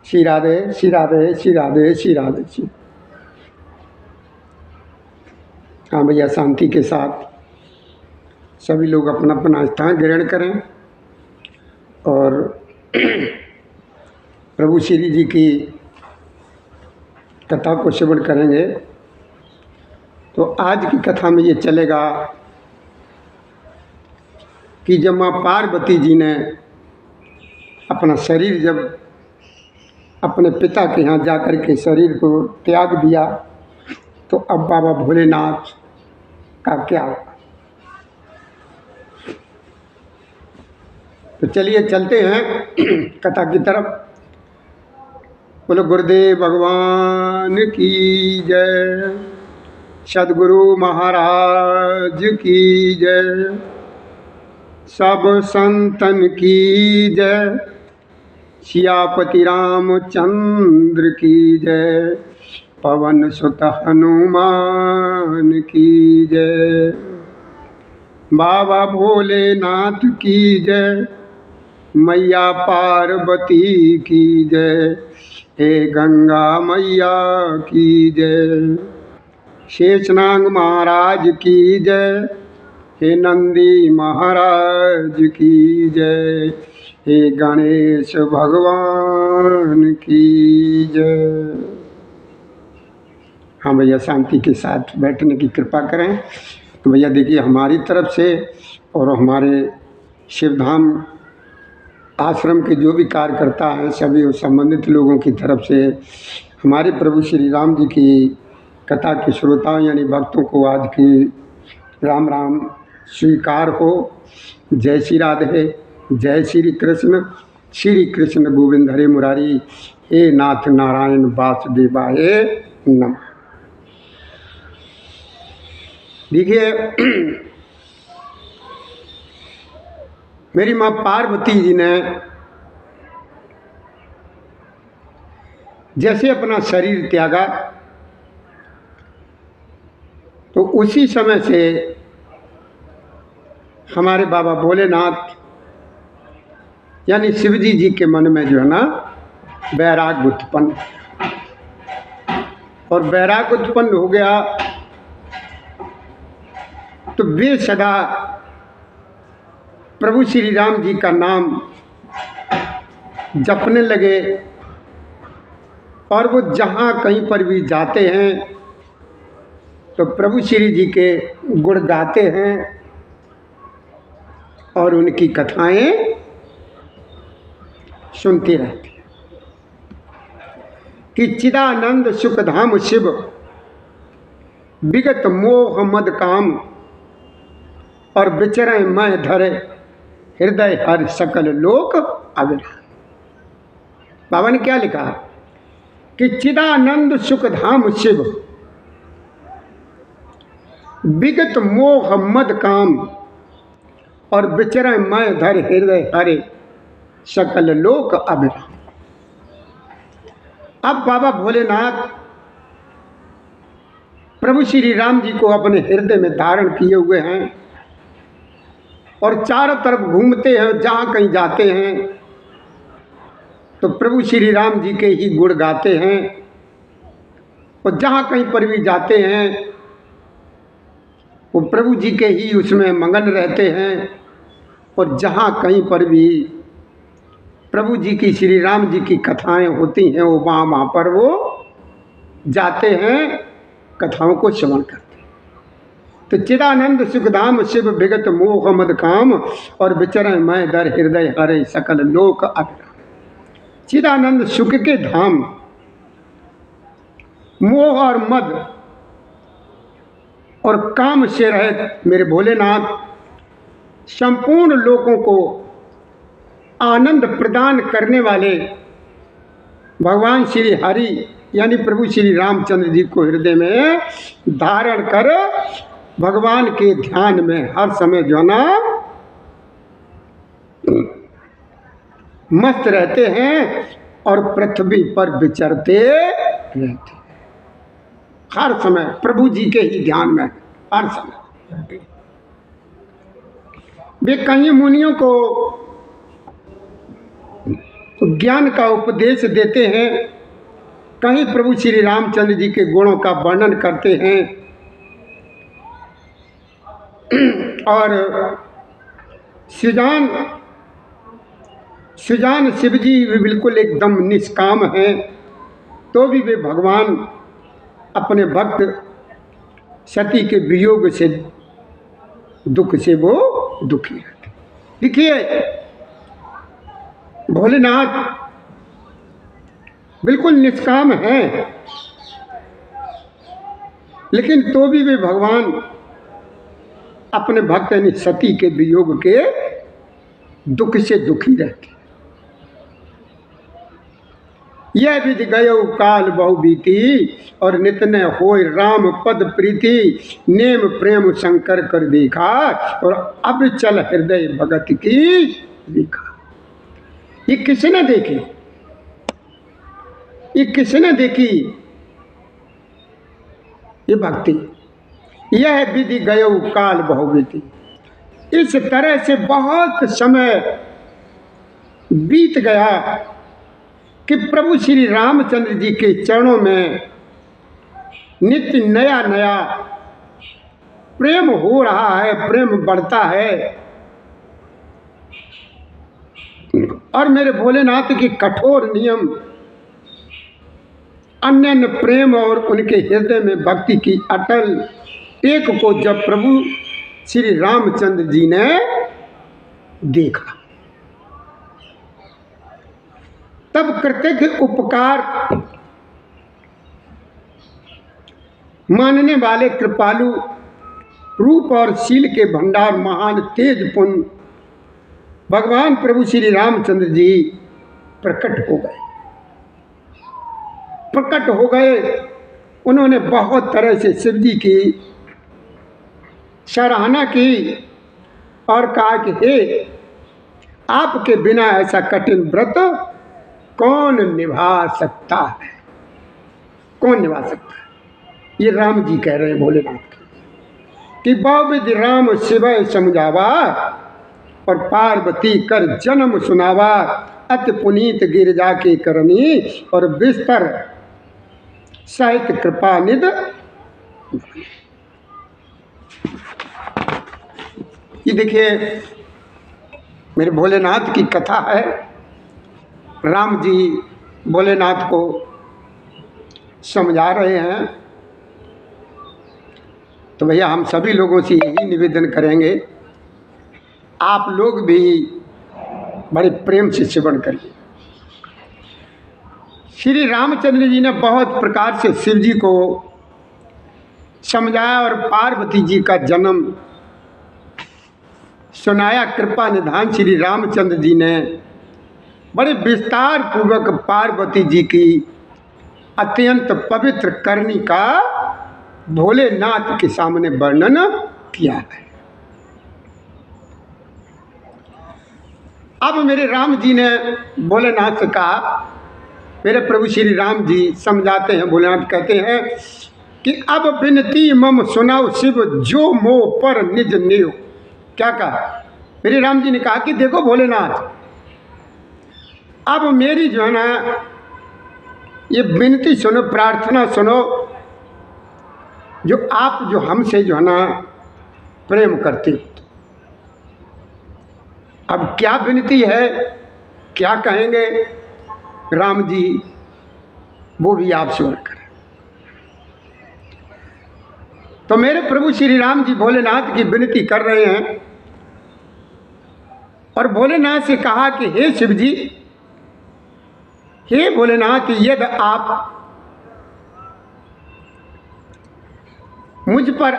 श्री राधे श्री राधे श्री राधे श्री राधे श्री। हाँ भैया, शांति के साथ सभी लोग अपना अपना स्थान ग्रहण करें और प्रभु श्री जी की कथा को श्रवण करेंगे। तो आज की कथा में ये चलेगा कि जब माँ पार्वती जी ने अपना शरीर जब अपने पिता के यहाँ जाकर के शरीर को त्याग दिया तो अब बाबा भोलेनाथ का क्या होगा। तो चलिए चलते हैं कथा की तरफ। बोलो गुरुदेव भगवान की जय, सद्गुरु महाराज की जय, सब संतन की जय, सियापति रामचंद्र की जय, पवन सुत हनुमान की जय, बाबा भोलेनाथ की जय, मैया पार्वती की जय, हे गंगा मैया की जय, शेषनाग महाराज की जय, हे नंदी महाराज की जय, हे गणेश भगवान की जय। हाँ भैया, शांति के साथ बैठने की कृपा करें। तो भैया देखिए, हमारी तरफ से और हमारे शिवधाम आश्रम के जो भी कार्यकर्ता हैं सभी संबंधित लोगों की तरफ से हमारे प्रभु श्री राम जी की कथा के श्रोताओं यानी भक्तों को आज की राम राम स्वीकार हो। जय श्री राधे, जय श्री कृष्ण गोविंद हरे मुरारी, हे नाथ नारायण वासुदेवाय नमः। देखिए, मेरी माँ पार्वती जी ने जैसे अपना शरीर त्यागा तो उसी समय से हमारे बाबा भोलेनाथ यानी शिवजी जी के मन में जो है ना वैराग्य उत्पन्न, और वैराग्य उत्पन्न हो गया तो वे सदा प्रभु श्री राम जी का नाम जपने लगे और वो जहाँ कहीं पर भी जाते हैं तो प्रभु श्री जी के गुण गाते हैं और उनकी कथाएं सुनते रहते हैं कि चिदानंद सुखधाम शिव विगत मोह मद काम और विचरण मैं धरे हृदय हर सकल लोक अविराम। बाबा ने क्या लिखा कि चिदानंद सुखधाम शिव विगत मोह मद काम और विचरण मैं धर हृदय हरे सकल लोक अविराम। अब बाबा भोलेनाथ प्रभु श्री राम जी को अपने हृदय में धारण किए हुए हैं और चारों तरफ घूमते हैं, जहाँ कहीं जाते हैं तो प्रभु श्री राम जी के ही गुण गाते हैं और जहाँ कहीं पर भी जाते हैं वो प्रभु जी के ही उसमें मगन रहते हैं और जहाँ कहीं पर भी प्रभु जी की श्री राम जी की कथाएं होती हैं वो वहाँ पर वो जाते हैं, कथाओं को श्रवण करते हैं। तो चिदानंद सुखधाम शिव विगत मोह मद काम और विचरण मैं दर हृदय हरे सकल लोक अविराम। चिदानंद सुख के धाम, मोह और मद और काम से रहित मेरे भोलेनाथ संपूर्ण लोगों को आनंद प्रदान करने वाले भगवान श्री हरि यानी प्रभु श्री रामचंद्र जी को हृदय में धारण कर भगवान के ध्यान में हर समय जो ना मस्त रहते हैं और पृथ्वी पर विचरते रहते हैं। हर समय प्रभु जी के ही ध्यान में हर समय। वे कई मुनियों को ज्ञान का उपदेश देते हैं, कहीं प्रभु श्री रामचंद्र जी के गुणों का वर्णन करते हैं। और सुजान शिव जी भी बिल्कुल एकदम निष्काम हैं, तो भी वे भगवान अपने भक्त सती के वियोग से दुख से वो दुखी रहते। देखिए भोलेनाथ बिल्कुल निष्काम हैं, लेकिन तो भी वे भगवान अपने भक्त यानी सती के वियोग के दुख से दुखी रहते। यह विधि गयो काल बहु बीती, और नित न होय राम पद प्रीति, नेम प्रेम शंकर कर देखा, और अब चल हृदय भगत की देखा। ये किसने देखी? ये किसने देखी? ये भक्ति। यह विधि गयो काल बहु बीती। इस तरह से बहुत समय बीत गया कि प्रभु श्री रामचंद्र जी के चरणों में नित्य नया नया प्रेम हो रहा है, प्रेम बढ़ता है। और मेरे भोलेनाथ के कठोर नियम, अन्य प्रेम और उनके हृदय में भक्ति की अटल टेक को जब प्रभु श्री रामचंद्र जी ने देखा, तब कृतज्ञ उपकार मानने वाले कृपालु रूप और शील के भंडार महान तेज पुण्य भगवान प्रभु श्री रामचंद्र जी प्रकट हो गए। उन्होंने बहुत तरह से शिव जी की सराहना की और कहा कि हे, आपके बिना ऐसा कठिन व्रत कौन निभा सकता है? कौन निभा सकता है? ये राम जी कह रहे हैं भोलेनाथ कि बहुविधि राम शिवय समझावा, और पार्वती कर जन्म सुनावा, अति पुनीत गिरजा के करनी, और विस्तर साहित्य कृपा निध। ये देखिए मेरे भोलेनाथ की कथा है। राम जी भोलेनाथ को समझा रहे हैं। तो भैया हम सभी लोगों से यही निवेदन करेंगे, आप लोग भी बड़े प्रेम से श्रवण करिए। श्री रामचंद्र जी ने बहुत प्रकार से शिव जी को समझाया और पार्वती जी का जन्म सुनाया। कृपा निधान श्री रामचंद्र जी ने बड़े विस्तार पूर्वक पार्वती जी की अत्यंत पवित्र करनी का भोलेनाथ के सामने वर्णन किया है। अब मेरे राम जी ने भोलेनाथ से कहा, मेरे प्रभु श्री राम जी समझाते हैं, भोलेनाथ कहते हैं कि अब विनती मम सुनाओ शिव, जो मोह पर निज नेव। क्या कहा? मेरे राम जी ने कहा कि देखो भोलेनाथ, अब मेरी जो है ना ये विनती सुनो, प्रार्थना सुनो, जो आप जो हमसे जो है ना प्रेम करते हो। अब क्या विनती है, क्या कहेंगे राम जी, वो भी आप सुन करें। तो मेरे प्रभु श्री राम जी भोलेनाथ की विनती कर रहे हैं और भोलेनाथ से कहा कि हे शिव जी, हे भोलेनाथ, यदि आप मुझ पर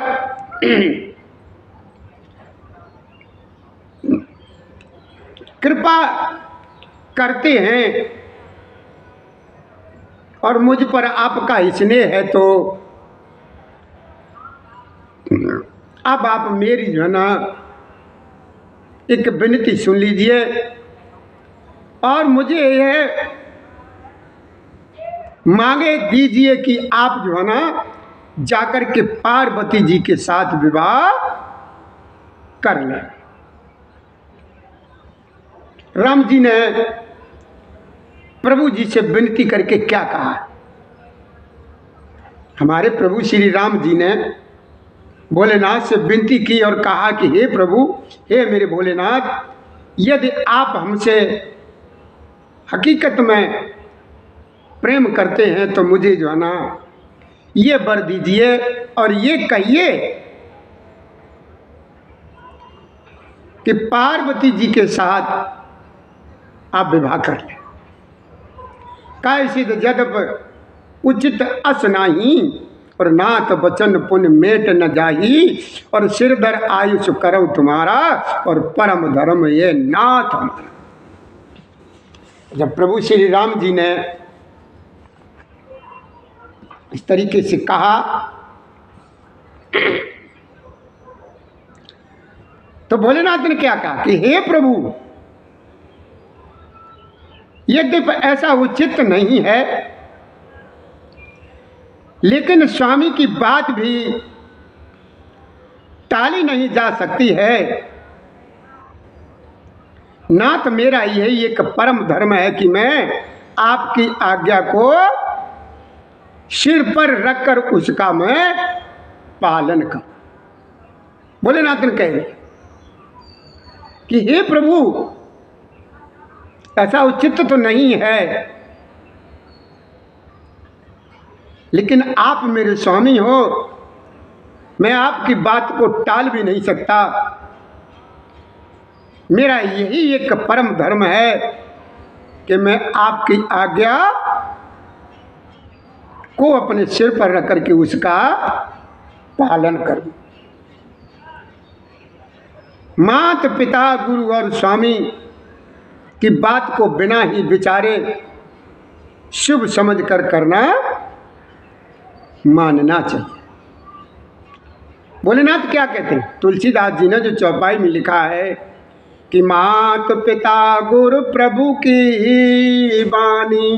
कृपा करते हैं और मुझ पर आपका स्नेह है, तो अब आप मेरी जो है ना एक विनती सुन लीजिए और मुझे यह मांगे दीजिए कि आप जो है ना जाकर के पार्वती जी के साथ विवाह कर लें। राम जी ने प्रभु जी से विनती करके क्या कहा। हमारे प्रभु श्री राम जी ने भोलेनाथ से विनती की और कहा कि हे प्रभु, हे मेरे भोलेनाथ, यदि आप हमसे हकीकत में प्रेम करते हैं तो मुझे जो है ना ये वर दीजिए और ये कहिए कि पार्वती जी के साथ आप विवाह कर लें। कैसिद जदप उचित अस नाही और नाथ वचन पुण्य मेट न जाही और सिरधर आयुष करो तुम्हारा और परम धर्म ये नाथ हमारा। जब प्रभु श्री राम जी ने इस तरीके से कहा तो भोलेनाथ ने क्या कहा कि हे प्रभु, यद्यपि ऐसा उचित नहीं है, लेकिन स्वामी की बात भी टाली नहीं जा सकती है। नाथ मेरा यही एक परम धर्म है कि मैं आपकी आज्ञा को सिर पर रखकर उसका मैं पालन करूं। भोलेनाथ ने कह रहे कि हे प्रभु, ऐसा उचित तो नहीं है, लेकिन आप मेरे स्वामी हो, मैं आपकी बात को टाल भी नहीं सकता। मेरा यही एक परम धर्म है कि मैं आपकी आज्ञा को अपने सिर पर रख करके उसका पालन करूं। माता पिता गुरु और स्वामी की बात को बिना ही विचारे शुभ समझकर करना मानना चाहिए। भोलेनाथ क्या कहते हैं? तुलसीदास जी ने जो चौपाई में लिखा है कि मात पिता गुरु प्रभु की बानी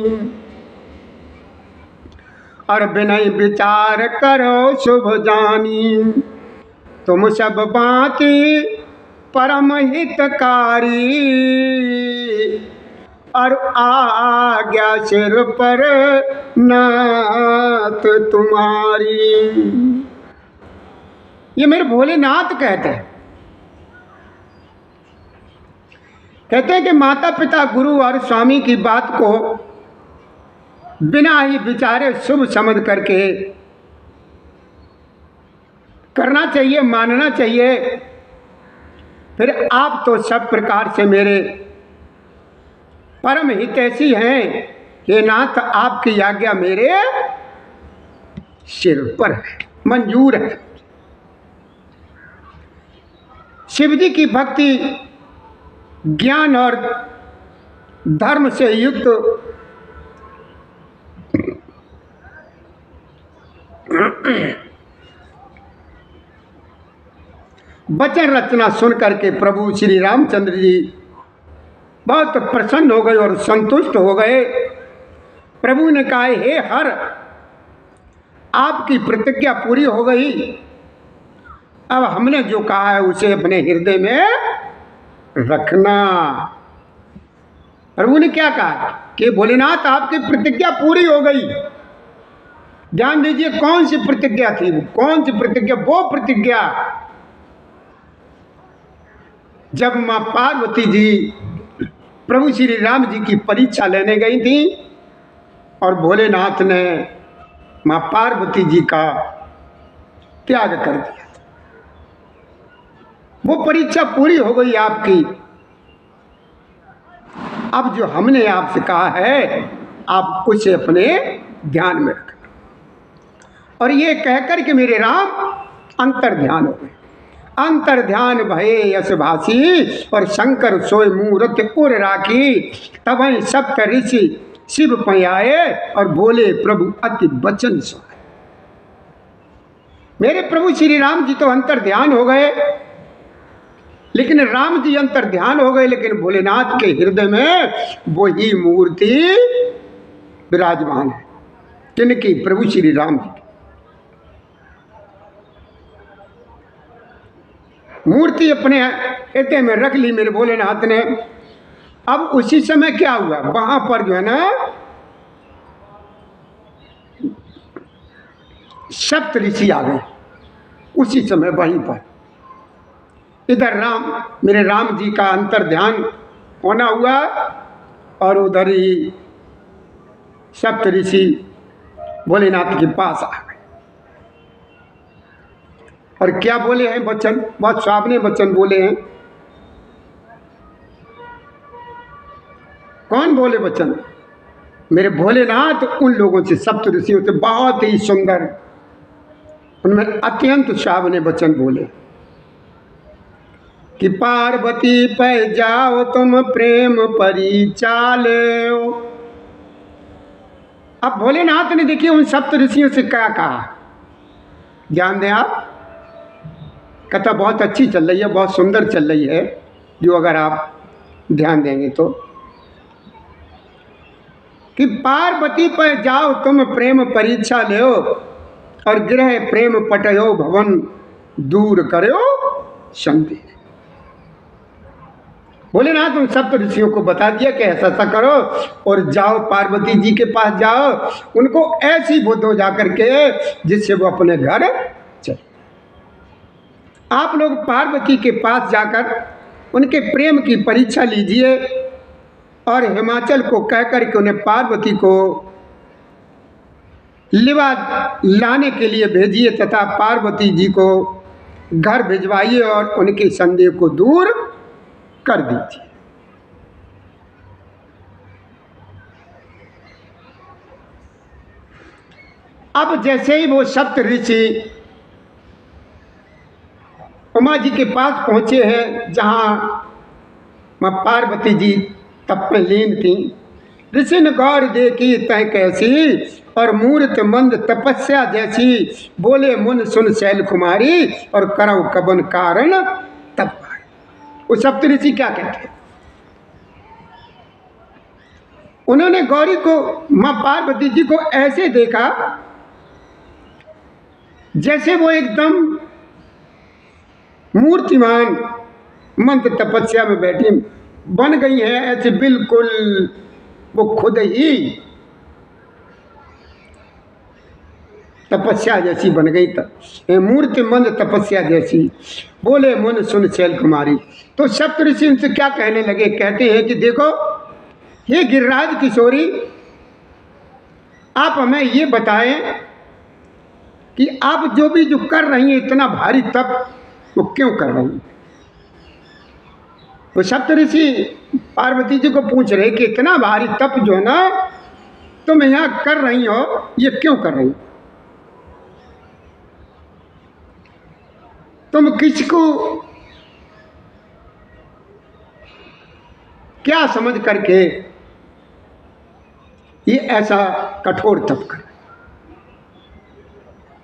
और बिनय विचार करो शुभ जानी, तुम सब बाती परम हितकारी और आज्ञा सिर पर नाथ तुम्हारी। ये मेरे भोलेनाथ कहते हैं कि माता पिता गुरु और स्वामी की बात को बिना ही विचारे शुभ समझ करके करना चाहिए, मानना चाहिए। फिर आप तो सब प्रकार से मेरे परम हितैषी हैं कि नाथ आपकी आज्ञा मेरे सिर पर है, मंजूर है। शिव जी की भक्ति ज्ञान और धर्म से युक्त वचन रचना सुन करके प्रभु श्री रामचंद्र जी बहुत प्रसन्न हो गए और संतुष्ट हो गए। प्रभु ने कहा, हे हर, आपकी प्रतिज्ञा पूरी हो गई, अब हमने जो कहा है उसे अपने हृदय में रखना। प्रभु ने क्या कहा कि भोलेनाथ आपकी प्रतिज्ञा पूरी हो गई। ध्यान दीजिए, कौन सी प्रतिज्ञा थी? कौन सी प्रतिज्ञा? वो प्रतिज्ञा जब मां पार्वती जी प्रभु श्री राम जी की परीक्षा लेने गई थी और भोलेनाथ ने मां पार्वती जी का त्याग कर दिया। वो परीक्षा पूरी हो गई आपकी। अब जो हमने आपसे कहा है आप उसे अपने ध्यान में रखना। और ये कहकर के मेरे राम अंतर ध्यान हो गए। अंतर ध्यान भये यश भासी और शंकर सोय मूरत उर राखी, तब सप्त ऋषि शिव पयाए और बोले प्रभु अति वचन सुनाए। मेरे प्रभु श्री राम जी तो अंतर ध्यान हो गए, लेकिन राम जी अंतर ध्यान हो गए, लेकिन भोलेनाथ के हृदय में वही मूर्ति विराजमान है। किनकी? प्रभु श्री राम जी। मूर्ति अपने हृदय में रख ली मेरे भोलेनाथ ने अब उसी समय क्या हुआ, वहां पर जो है ना सप्त ऋषि आ गए उसी समय वहीं पर। इधर मेरे राम जी का अंतर ध्यान होना हुआ और उधर ही सप्त ऋषि भोलेनाथ के पास आ गए। और क्या बोले हैं वचन, बहुत सावने वचन बोले हैं। कौन बोले वचन? मेरे भोलेनाथ उन लोगों से, सप्त ऋषियों से बहुत ही सुंदर, उनमें अत्यंत सावने वचन बोले कि पार्वती पे जाओ तुम प्रेम परिचाले। अब भोलेनाथ ने देखिए उन सप्त ऋषियों से क्या कहा, ध्यान दें आप। कथा बहुत अच्छी चल रही है, बहुत सुंदर चल रही है, जो अगर आप ध्यान देंगे तो, कि पार्वती पर जाओ तुम प्रेम परीक्षा लो और गृह प्रेम पटयो भवन दूर करो शांति। भोलेनाथ उन सब ऋषियों को बता दिया कि ऐसा ऐसा करो और जाओ पार्वती जी के पास जाओ, उनको ऐसी बुद्ध हो जाकर के जिससे वो अपने घर चले। आप लोग पार्वती के पास जाकर उनके प्रेम की परीक्षा लीजिए और हिमाचल को कहकर के उन्हें पार्वती को लिवा लाने के लिए भेजिए तथा पार्वती जी को घर भिजवाइए और उनके संदेह को दूर कर दीजिए। अब जैसे ही वो सप्त ऋषि उमा जी के पास पहुंचे हैं, जहां मां पार्वती जी तप में लीन थी, ऋषि ने गौर देखी तय कैसी और मूर्त मंद तपस्या जैसी, बोले मुन सुन शैल कुमारी और करौ कबन कारण तप। वो सप्त ऋषि क्या कहते हैं? उन्होंने गौरी को, मां पार्वती जी को ऐसे देखा जैसे वो एकदम मूर्तिमान मंद तपस्या में बैठी बन गई है, ऐसे बिल्कुल वो खुद ही तपस्या जैसी बन गई, मूर्ति मंद तपस्या जैसी। बोले मुन सुन शैल कुमारी। तो सप्त ऋषि उनसे क्या कहने लगे, कहते हैं कि देखो हे गिरिराज किशोरी, आप हमें ये बताएं कि आप जो कर रही हैं इतना भारी तप, वो क्यों कर रही हैं? वो सप्त ऋषि पार्वती जी को पूछ रहे कि इतना भारी तप जो है ना तुम यहाँ कर रही हो, ये क्यों कर रही हो? तुम किसको क्या समझ करके ये ऐसा कठोर तप कर,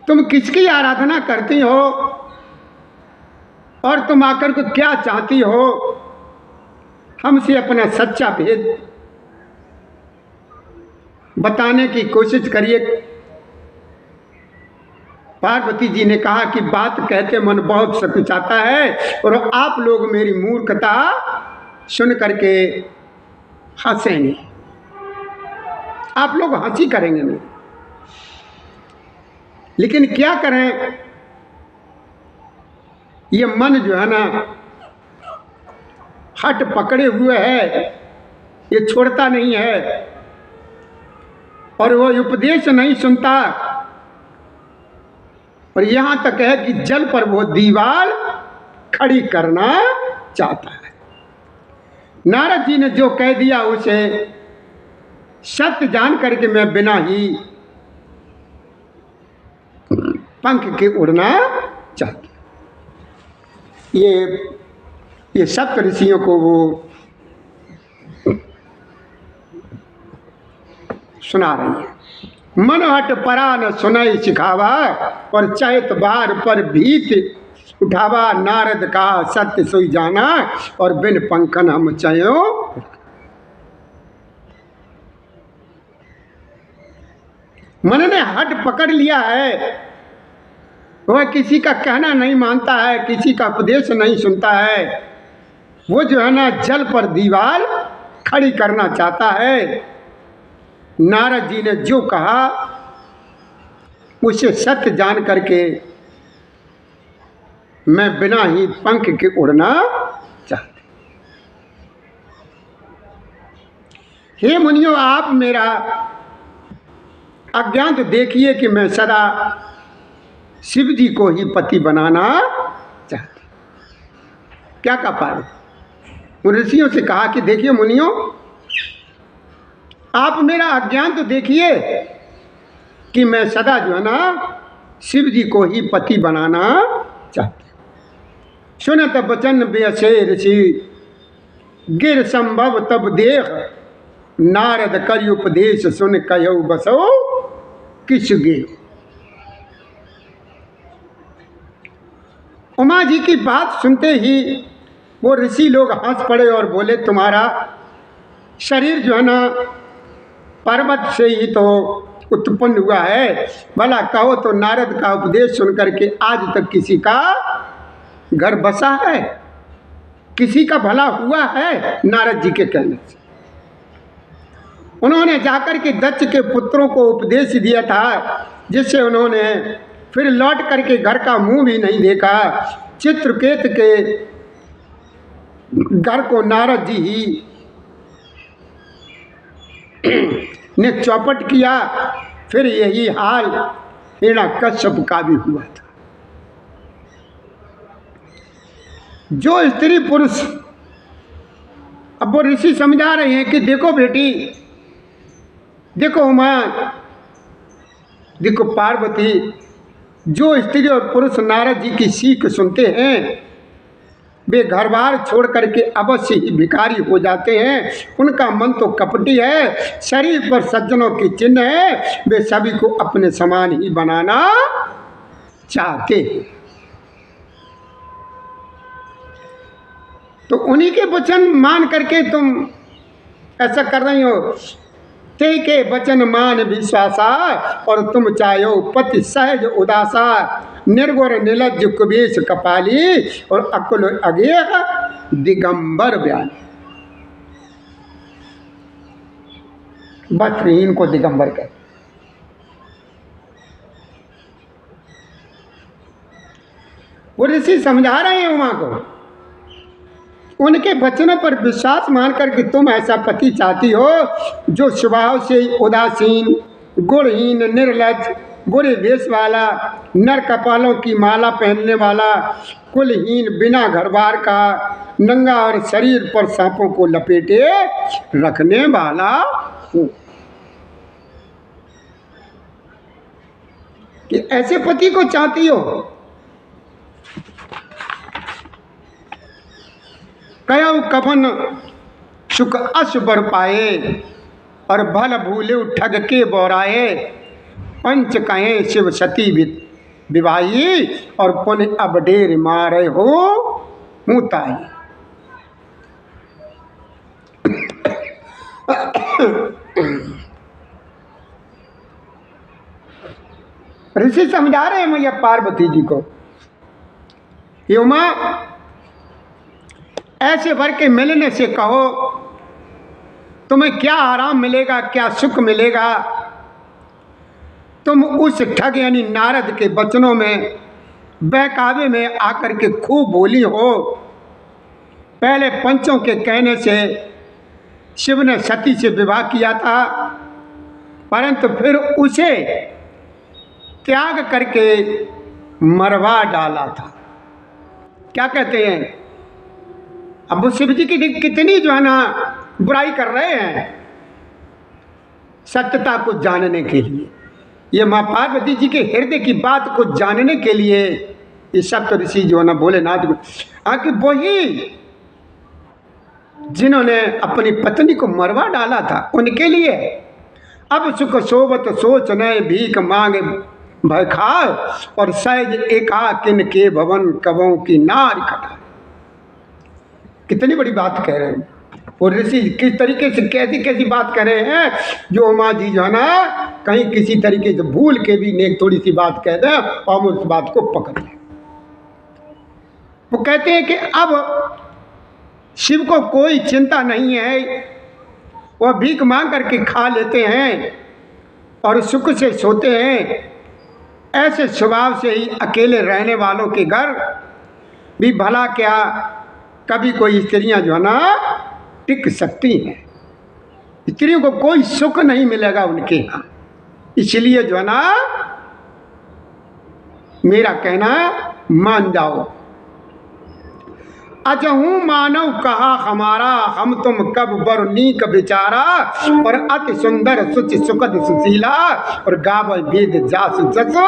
तुम किसकी आराधना करती हो और तुम आकर को क्या चाहती हो? हमसे अपना सच्चा भेद बताने की कोशिश करिए। पार्वती जी ने कहा कि बात कहते मन बहुत सकुचाता है और आप लोग मेरी मूर्खता सुन करके हंसेंगे, आप लोग हंसी करेंगे नहीं, लेकिन क्या करें, ये मन जो है ना हट पकड़े हुए है, ये छोड़ता नहीं है और वो उपदेश नहीं सुनता। और यहां तक है कि जल पर वो दीवार खड़ी करना चाहता है। नारद जी ने जो कह दिया उसे सत्य जान करके मैं बिना ही पंख के उड़ना चाहती। ये सप्त ऋषियों को वो सुना रही है। मनहट परा न सुनाई सिखावा और चैत बार पर भीत उठावा, नारद का सत्य सोई जाना और बिन पंखन हम चयो। मन ने हट पकड़ लिया है, वह किसी का कहना नहीं मानता है, किसी का उपदेश नहीं सुनता है। वो जो है ना जल पर दीवार खड़ी करना चाहता है। नारद जी ने जो कहा उसे सत्य जान करके मैं बिना ही पंख के उड़ना चाहती। हे मुनियों, आप मेरा अज्ञान तो देखिए कि मैं सदा शिव जी को ही पति बनाना चाहती। क्या कहा पार्वती? उन ऋषियों से कहा कि देखिए मुनियों, आप मेरा अज्ञान तो देखिए कि मैं सदा जो है ना शिव जी को ही पति बनाना चाहती। सुनत बचन बेअसे ऋषि गिर संभव तब देख नारद कर उपदेश सुन कयौ बसो किस गे। उमा जी की बात सुनते ही वो ऋषि लोग हंस पड़े और बोले, तुम्हारा शरीर जो है ना पर्वत से ही तो उत्पन्न हुआ है, भला कहो तो नारद का उपदेश सुनकर के आज तक किसी का घर बसा है, किसी का भला हुआ है? नारद जी के कहने से उन्होंने जाकर के दक्ष के पुत्रों को उपदेश दिया था, जिससे उन्होंने फिर लौट करके घर का मुंह भी नहीं देखा। चित्रकेत के घर को नारद जी ही ने चौपट किया। फिर यही हाल हिरण्यकश्यप का भी हुआ था। जो स्त्री पुरुष, अब वो ऋषि समझा रहे हैं कि देखो बेटी, देखो उमा, देखो पार्वती, जो स्त्री और पुरुष नारद जी की सीख सुनते हैं वे घर बार छोड़ करके अवश्य ही भिखारी हो जाते हैं। उनका मन तो कपटी है, शरीर पर सज्जनों की चिन्ह है, वे सभी को अपने समान ही बनाना चाहते हैं। तो उन्हीं के वचन मान करके तुम ऐसा कर रही हो। ते के वचन मान विश्वासा और तुम चाहो पति सहज उदासा, निर्गुण निर्लज्ज कुबेश कपाली और अकुल अगेह दिगंबर बयान। वस्त्रहीन को दिगंबर कहते। वो ऋषि समझा रहे हैं उमा को, उनके वचनों पर विश्वास मान करके तुम ऐसा पति चाहती हो जो स्वभाव से उदासीन, गुणहीन, निर्लज्ज, बुरे वेश वाला, नर कपालों की माला पहनने वाला, कुलहीन, बिना घर बार का, नंगा और शरीर पर सांपों को लपेटे रखने वाला हो। कि ऐसे पति को चाहती हो। कयौ कफन सुख अश बर पाए और भल भूले ठग के बोराए, पंच कहें शिव सती विवाही और पुन अब डेर मारे हो मुताई। ऋषि समझा रहे हैं मैया पार्वती जी को, ये उमा, ऐसे वर के मिलने से कहो तुम्हें क्या आराम मिलेगा, क्या सुख मिलेगा। तुम उस ठग यानी नारद के वचनों में बहकावे में आकर के खूब बोली हो। पहले पंचों के कहने से शिव ने सती से विवाह किया था, परंतु फिर उसे त्याग करके मरवा डाला था। क्या कहते हैं, अब वो शिव जी की कितनी जो है ना बुराई कर रहे हैं सत्यता को जानने के लिए। ये माँ पार्वती जी के हृदय की बात को जानने के लिए ये सप्त ऋषि जो है ना भोलेनाथ को, आखिर वही जिन्होंने अपनी पत्नी को मरवा डाला था उनके लिए अब सुख सोबत सोच नए भीख मांगे भय खाए और सहज एका किन के भवन कवों की नार खटा। कितनी बड़ी बात कह रहे हैं और ऋषि किस तरीके से कैसी कैसी बात कर रहे हैं, जो उमा जी जो है ना कहीं किसी तरीके से भूल के भी नेक थोड़ी सी बात कह दें और हम उस बात को पकड़ लें। वो कहते हैं कि अब शिव को कोई चिंता नहीं है वह भीख मांग करके खा लेते हैं और सुख से सोते हैं। ऐसे स्वभाव से ही अकेले रहने वालों के घर भी भला क्या कभी कोई स्त्रियां जो है ना टिक सकती हैं। स्त्रियों को कोई सुख नहीं मिलेगा उनके यहाँ। इसलिए जो है ना मेरा कहना मान जाओ। अजहू मानव कहा हमारा, हम तुम कब बर नीक विचारा, और अति सुंदर सुच सुखद सुशीला, और गाव वेद जास जसो।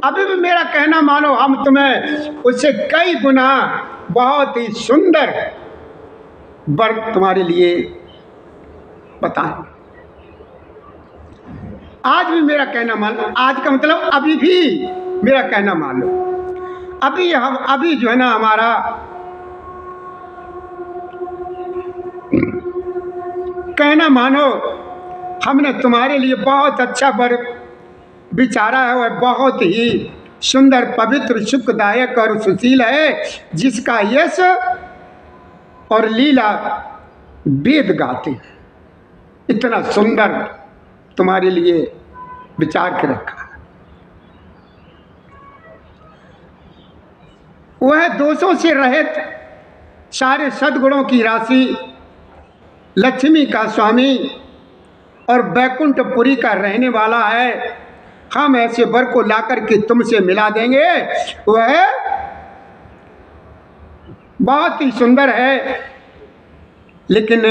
अभी भी मेरा कहना मानो, हम तुम्हें उससे कई गुना बहुत ही सुंदर वर तुम्हारे लिए बताएं। आज भी मेरा कहना मान लो। आज का मतलब अभी भी मेरा कहना मान लो। अभी जो है ना हमारा कहना मानो, हमने तुम्हारे लिए बहुत अच्छा वर विचारा है। वह बहुत ही सुंदर, पवित्र, सुखदायक और सुशील है, जिसका यश और लीला वेद गाते हैं। इतना सुंदर तुम्हारे लिए विचार के रखा है। वह दोषों से रहित, सारे सद्गुणों की राशि, लक्ष्मी का स्वामी और बैकुंठपुरी का रहने वाला है। हम ऐसे वर को लाकर के तुमसे मिला देंगे। वह बहुत ही सुंदर है। लेकिन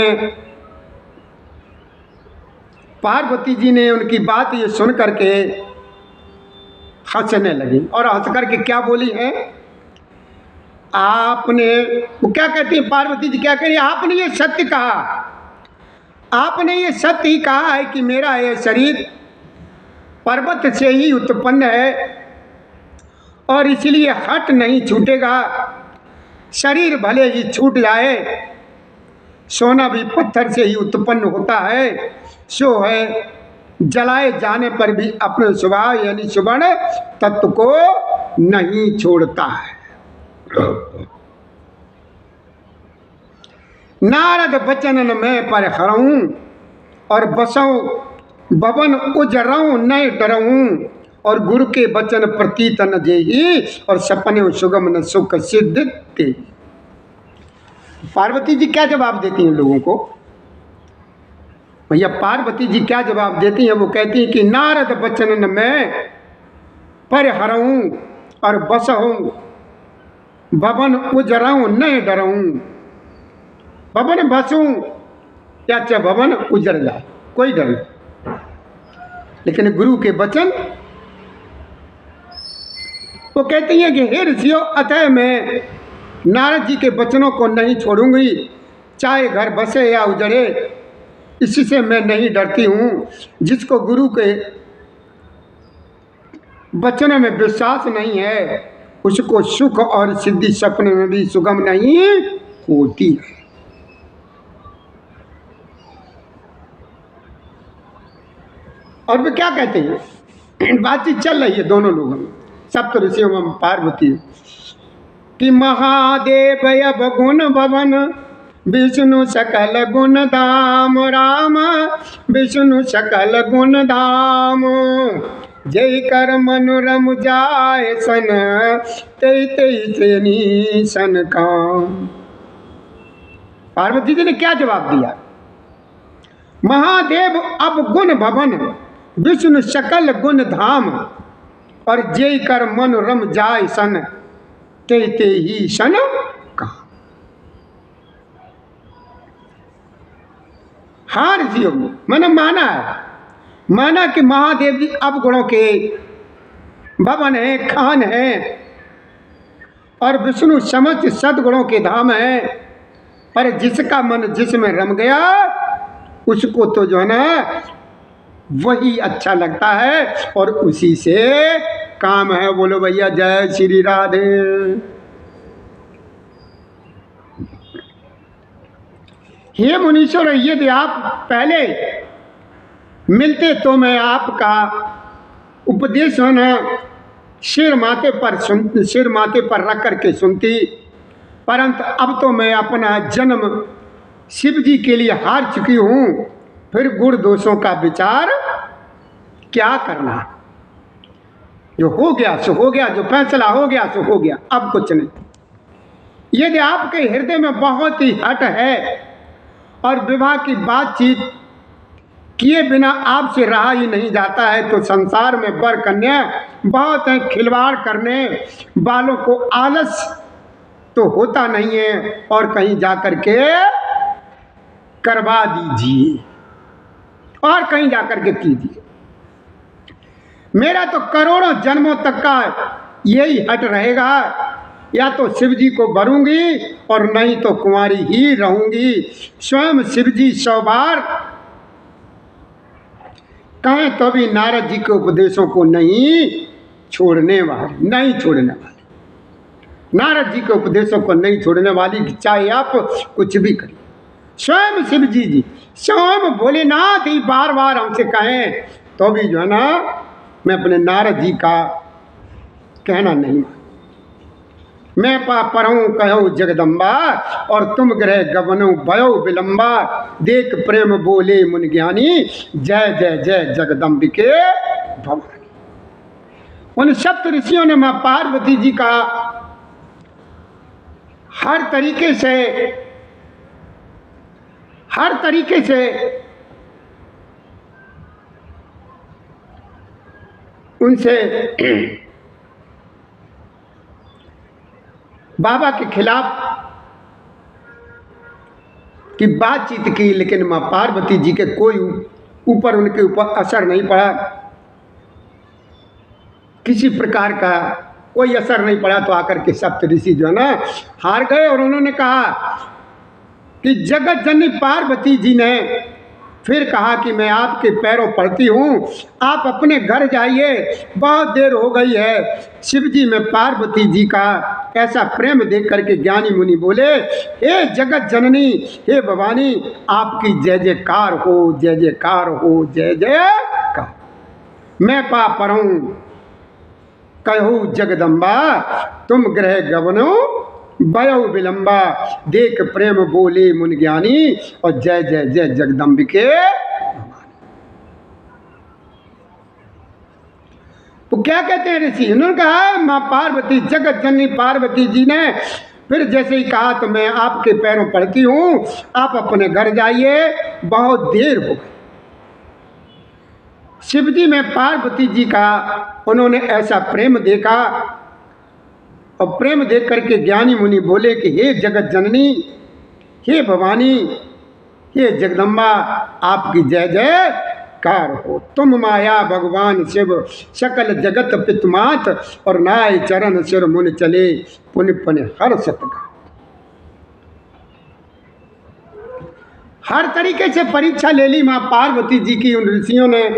पार्वती जी ने उनकी बात ये सुन करके हंसने लगी, और हंस करके क्या बोली है, आपने, वो क्या कहती है पार्वती जी, क्या कह रही है, आपने ये सत्य कहा, आपने ये सत्य ही कहा है कि मेरा यह शरीर पर्वत से ही उत्पन्न है और इसलिए हट नहीं छूटेगा। शरीर भले ही छूट जाए, सोना भी पत्थर से ही उत्पन्न होता है, सो है जलाए जाने पर भी अपने स्वभाव यानी सुवर्ण तत्व को नहीं छोड़ता है। नारद बचनन में पर हरऊं, और बसऊं भवन उजरऊं नहीं डरऊं, और गुरु के वचन प्रतीत न जेही, और सपने सुगम न सुख सिद्ध ते। पार्वती जी क्या जवाब देती हैं लोगों को? भैया पार्वती जी क्या जवाब देती हैं? वो कहती हैं कि नारद बचनन में पर हरऊं, और बसऊं भवन उजरऊं नहीं डरऊं। भवन बसूं या चाहे भवन उजड़ जाए, कोई डर नहीं, लेकिन गुरु के वचन, वो कहती हैं कि हे ऋषियों, अतः मैं नारद जी के वचनों को नहीं छोड़ूंगी, चाहे घर बसे या उजड़े, इसी से मैं नहीं डरती हूँ। जिसको गुरु के वचनों में विश्वास नहीं है, उसको सुख और सिद्धि सपने में भी सुगम नहीं होती है। और वे क्या कहते हैं, बातचीत चल रही है दोनों लोगों में, सप्त ऋषियों में पार्वती, कि महादेव अब गुण भवन, विष्णु सकल गुण धाम, राम विष्णु सकल गुण धाम, जय कर मनोरम जाय सन, तै तै से सन काम। पार्वती जी ने क्या जवाब दिया? महादेव अब गुण भवन, विष्णु सकल गुण धाम, और जय कर मनोरम जाय सन, ते ते ही सन काम। हाँ ऋषियों, मैंने माना है, माना कि महादेव जी अब गुणों के भवन है, खान है, और विष्णु समस्त सद्गुणों के धाम है। पर जिसका मन जिसमें रम गया, उसको तो जो है ना वही अच्छा लगता है, और उसी से काम है। बोलो भैया जय श्री राधे। हे मुनीश्वर, यदि आप पहले मिलते तो मैं आपका उपदेश होना सिर माथे पर रख करके सुनती, परंतु अब तो मैं अपना जन्म शिव जी के लिए हार चुकी हूँ, फिर गुण दोषों का विचार क्या करना। जो हो गया सो हो गया, जो फैसला हो गया सो हो गया, अब कुछ नहीं। यदि आपके हृदय में बहुत ही हट है और विवाह की बातचीत किए बिना आपसे रहा ही नहीं जाता है, तो संसार में वर कन्या बहुत है, खिलवाड़ करने वालों को आलस तो होता नहीं है, और कहीं जाकर के करवा दीजिए और कहीं जाकर के कीजिए। मेरा तो करोड़ों जन्मों तक का यही हट रहेगा, या तो शिव जी को वरूंगी और नहीं तो कुंवारी ही रहूंगी। स्वयं शिव जी 100 बार कहें तो भी नारद जी के उपदेशों को नहीं छोड़ने वाले, नहीं छोड़ने वाले, नारद जी के उपदेशों को नहीं छोड़ने वाली, चाहे आप कुछ भी करिए। स्वयं शिव जी स्वयं भोलेनाथ ही बार बार हमसे कहें तो भी जो है ना, मैं अपने नारद जी का कहना नहीं मान। मैं पा परहूँ कहो जगदम्बा, और तुम ग्रह गबनो भयो विलंबा। देख प्रेम बोले मुनि ज्ञानी, जय जय जय जगदम्बिके भवानी। उन सप्त ऋषियों ने माँ पार्वती जी का हर तरीके से उनसे बाबा के खिलाफ की बातचीत की, लेकिन माँ पार्वती जी के कोई ऊपर उनके ऊपर असर नहीं पड़ा, किसी प्रकार का कोई असर नहीं पड़ा। तो आकर के सप्त ऋषि जो है ना हार गए, और उन्होंने कहा कि जगत जननी पार्वती जी ने फिर कहा कि मैं आपके पैरों पड़ती हूँ, आप अपने घर जाइए, बहुत देर हो गई है। शिव जी में पार्वती जी का ऐसा प्रेम देख करके ज्ञानी मुनि बोले, हे जगत जननी, हे भवानी, आपकी जय जयकार हो, जय जयकार हो, जय जयकार। मैं पा परहूँ कहूँ जगदम्बा, तुम ग्रह गवनो भयो विलंबा। देख प्रेम बोले मुनि ज्ञानी, और जय जय जय जगदम्बिके भवानी। तो क्या कहते हैं ऋषि, उन्होंने कहा माँ पार्वती, जगत जननी पार्वती जी ने फिर जैसे ही कहा तो मैं आपके पैरों पड़ती हूँ, आप अपने घर जाइए, बहुत देर हो गई। शिव जी में पार्वती जी का उन्होंने ऐसा प्रेम देखा, और प्रेम देख करके ज्ञानी मुनि बोले कि हे जगत जननी, हे भवानी, हे जगदम्बा, आपकी जय जयकार हो। तुम माया भगवान शिव, सकल जगत पितमात, और नाय चरण सिर मुन चले, पुन पुन हर सतका। हर तरीके से परीक्षा ले ली माँ पार्वती जी की उन ऋषियों ने।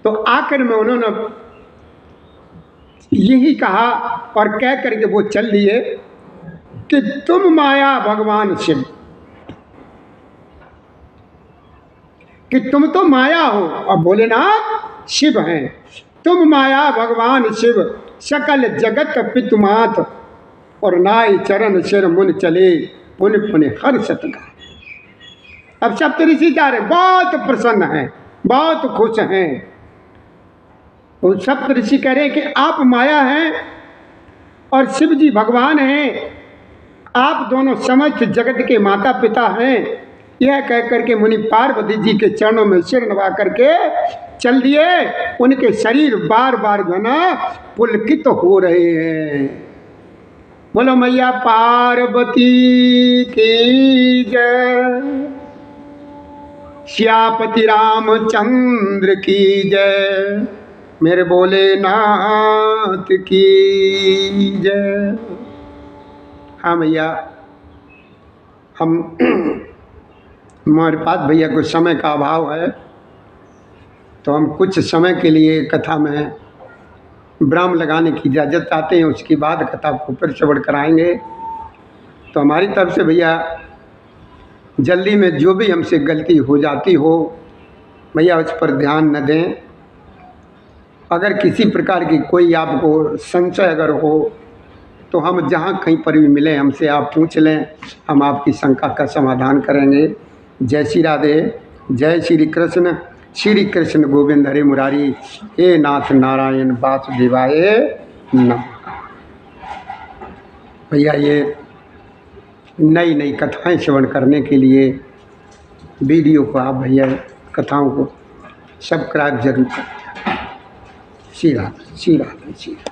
तो आखिर में उन्होंने यही कहा और कह करके वो चल लिए कि तुम माया भगवान शिव, कि तुम तो माया हो और भोलेनाथ शिव हैं। तुम माया भगवान शिव, सकल जगत पितुमात, और नाय चरण सिर मुन चले, पुन पुन हर सतका। अब सप्त ऋषि जा रहे, बहुत प्रसन्न हैं, बहुत खुश हैं। तो सप्त ऋषि कह रहे हैं कि आप माया हैं और शिव जी भगवान हैं, आप दोनों समस्त जगत के माता पिता हैं। यह कह करके मुनि पार्वती जी के चरणों में सिर नवा करके चल दिए। उनके शरीर बार बार जो ना पुलकित हो रहे हैं। बोलो मैया पार्वती की जय, श्यापति रामचंद्र की जय, मेरे भोलेनाथ की जय। हाँ भैया, हम हमारे पास भैया कुछ समय का अभाव है, तो हम कुछ समय के लिए कथा में विराम लगाने की इजाज़त चाहते हैं। उसके बाद कथा को फिर श्रवण कराएंगे। तो हमारी तरफ से भैया जल्दी में जो भी हमसे गलती हो जाती हो भैया उस पर ध्यान न दें। अगर किसी प्रकार की कोई आपको संशय अगर हो तो हम जहाँ कहीं पर भी मिलें हमसे आप पूछ लें, हम आपकी शंका का समाधान करेंगे। जय श्री राधे, जय श्री कृष्ण गोविंद हरे मुरारी, हे नाथ नारायण वासुदेवाय नमः। भैया ये नई नई कथाएं श्रवण करने के लिए वीडियो को आप भैया कथाओं को सब्सक्राइब जरूर करें। श्री राधे, श्री राधे, श्री राधे।